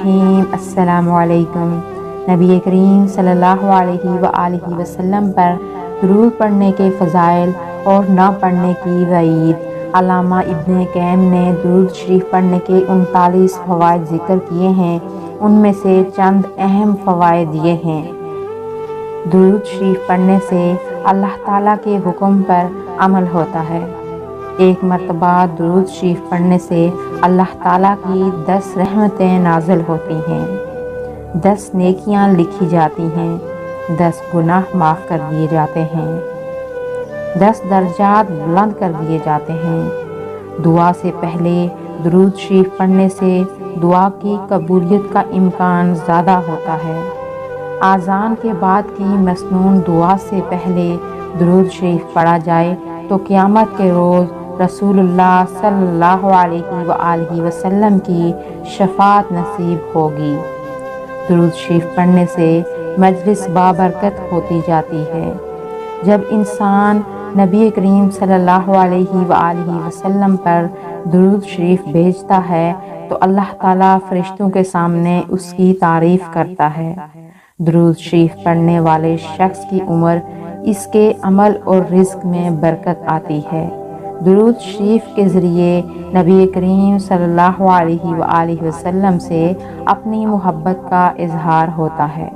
الرحیم۔ السلام علیکم۔ نبی کریم صلی اللہ علیہ وآلہ وسلم پر درود پڑھنے کے فضائل اور نہ پڑھنے کی وعید۔ علامہ ابن قیم نے درود شریف پڑھنے کے 39 فوائد ذکر کیے ہیں، ان میں سے چند اہم فوائد یہ ہیں۔ درود شریف پڑھنے سے اللہ تعالیٰ کے حکم پر عمل ہوتا ہے۔ ایک مرتبہ درود شریف پڑھنے سے اللہ تعالیٰ کی 10 رحمتیں نازل ہوتی ہیں، 10 نیکیاں لکھی جاتی ہیں، 10 گناہ معاف کر دیے جاتے ہیں، 10 درجات بلند کر دیے جاتے ہیں۔ دعا سے پہلے درود شریف پڑھنے سے دعا کی قبولیت کا امکان زیادہ ہوتا ہے۔ اذان کے بعد کی مسنون دعا سے پہلے درود شریف پڑھا جائے تو قیامت کے روز رسول اللہ صلی اللہ علیہ وآلہ وسلم کی شفاعت نصیب ہوگی۔ درود شریف پڑھنے سے مجلس بابرکت ہوتی جاتی ہے۔ جب انسان نبی کریم صلی اللہ علیہ وآلہ وسلم پر درود شریف بھیجتا ہے تو اللہ تعالیٰ فرشتوں کے سامنے اس کی تعریف کرتا ہے۔ درود شریف پڑھنے والے شخص کی عمر، اس کے عمل اور رزق میں برکت آتی ہے۔ درود شریف کے ذریعے نبی کریم صلی اللہ علیہ وآلہ وسلم سے اپنی محبت کا اظہار ہوتا ہے۔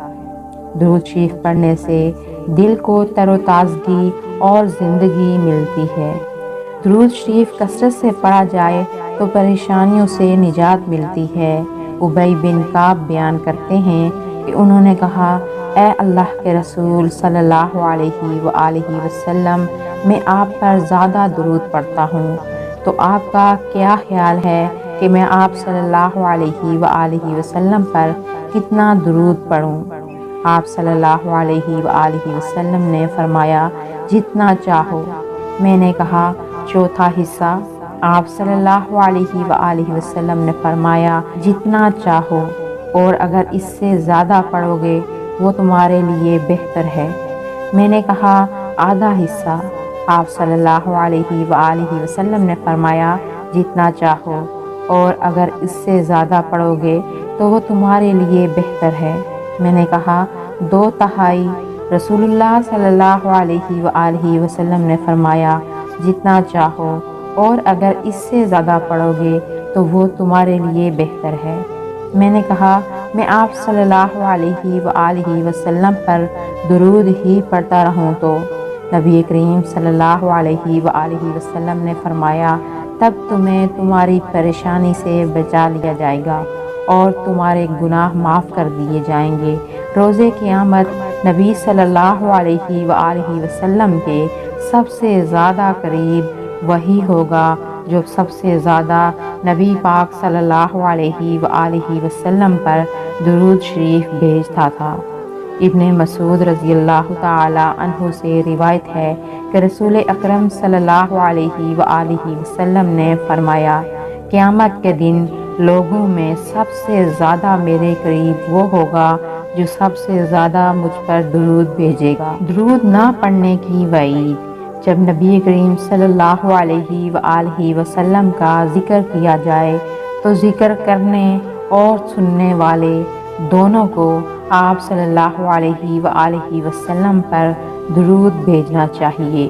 درود شریف پڑھنے سے دل کو تر و تازگی اور زندگی ملتی ہے۔ درود شریف کثرت سے پڑھا جائے تو پریشانیوں سے نجات ملتی ہے۔ ابی بن کعب بیان کرتے ہیں کہ انہوں نے کہا، اے اللہ کے رسول صلی اللہ علیہ وآلہ وسلم، میں آپ پر زیادہ درود پڑھتا ہوں، تو آپ کا کیا خیال ہے کہ میں آپ صلی اللہ علیہ وآلہ وسلم پر کتنا درود پڑھوں؟ آپ صلی اللہ علیہ وآلہ وسلم نے فرمایا، جتنا چاہو۔ میں نے کہا، چوتھا حصہ؟ آپ صلی اللہ علیہ وآلہ وسلم نے فرمایا، جتنا چاہو، اور اگر اس سے زیادہ پڑھو گے وہ تمہارے لیے بہتر ہے۔ میں نے کہا، آدھا حصہ؟ آپ صلی اللہ علیہ وآلہ وسلم نے فرمایا، جتنا چاہو، اور اگر اس سے زیادہ پڑھو گے تو وہ تمہارے لیے بہتر ہے۔ میں نے کہا، 2/3؟ رسول اللہ صلی اللہ علیہ وآلہ وسلم نے فرمایا، جتنا چاہو، اور اگر اس سے زیادہ پڑھو گے تو وہ تمہارے لیے بہتر ہے۔ میں نے کہا، میں آپ صلی اللہ علیہ وآلہ وسلم پر درود ہی پڑھتا رہوں تو؟ نبی کریم صلی اللہ علیہ وآلہ وسلم نے فرمایا، تب تمہیں تمہاری پریشانی سے بچا لیا جائے گا اور تمہارے گناہ معاف کر دیے جائیں گے۔ روز قیامت نبی صلی اللہ علیہ وآلہ وسلم کے سب سے زیادہ قریب وہی ہوگا جو سب سے زیادہ نبی پاک صلی اللہ علیہ وآلہ وسلم پر درود شریف بھیجتا تھا۔ ابن مسعود رضی اللہ تعالی عنہ سے روایت ہے کہ رسول اکرم صلی اللہ علیہ وآلہ وسلم نے فرمایا، قیامت کے دن لوگوں میں سب سے زیادہ میرے قریب وہ ہوگا جو سب سے زیادہ مجھ پر درود بھیجے گا۔ درود نہ پڑھنے کی وعید۔ جب نبی کریم صلی اللہ علیہ وآلہ وسلم کا ذکر کیا جائے تو ذکر کرنے اور سننے والے دونوں کو آپ صلی اللہ علیہ وآلہ وسلم پر درود بھیجنا چاہیے۔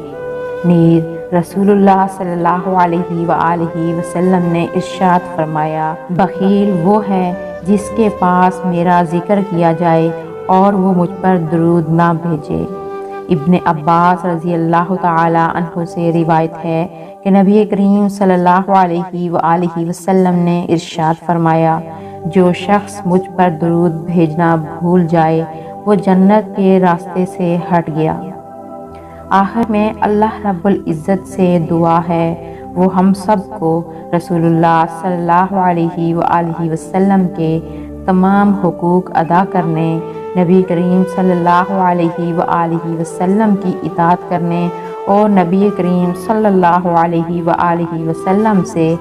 نیز رسول اللہ صلی اللہ علیہ وآلہ وسلم نے ارشاد فرمایا، بخیل وہ ہے جس کے پاس میرا ذکر کیا جائے اور وہ مجھ پر درود نہ بھیجے۔ ابن عباس رضی اللہ تعالی عنہ سے روایت ہے کہ نبی کریم صلی اللہ علیہ وآلہ وسلم نے ارشاد فرمایا، جو شخص مجھ پر درود بھیجنا بھول جائے وہ جنت کے راستے سے ہٹ گیا۔ آخر میں اللہ رب العزت سے دعا ہے وہ ہم سب کو رسول اللہ صلی اللہ علیہ وآلہ وسلم کے تمام حقوق ادا کرنے، نبی کریم صلی اللہ علیہ وآلہ وسلم کی اطاعت کرنے اور نبی کریم صلی اللہ علیہ وآلہ وسلم سے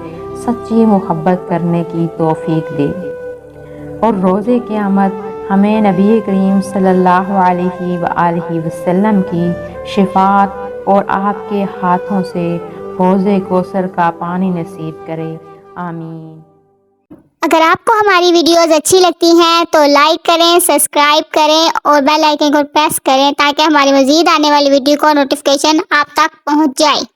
سچی محبت کرنے کی توفیق دے، اور روز قیامت ہمیں نبی کریم صلی اللہ علیہ وآلہ وسلم کی شفاعت اور آپ کے ہاتھوں سے حوض کوثر کا پانی نصیب کرے۔ آمین۔ اگر آپ کو ہماری ویڈیوز اچھی لگتی ہیں تو لائک کریں، سبسکرائب کریں اور بیل آئیکن کو پریس کریں تاکہ ہماری مزید آنے والی ویڈیو کو نوٹیفیکیشن آپ تک پہنچ جائے۔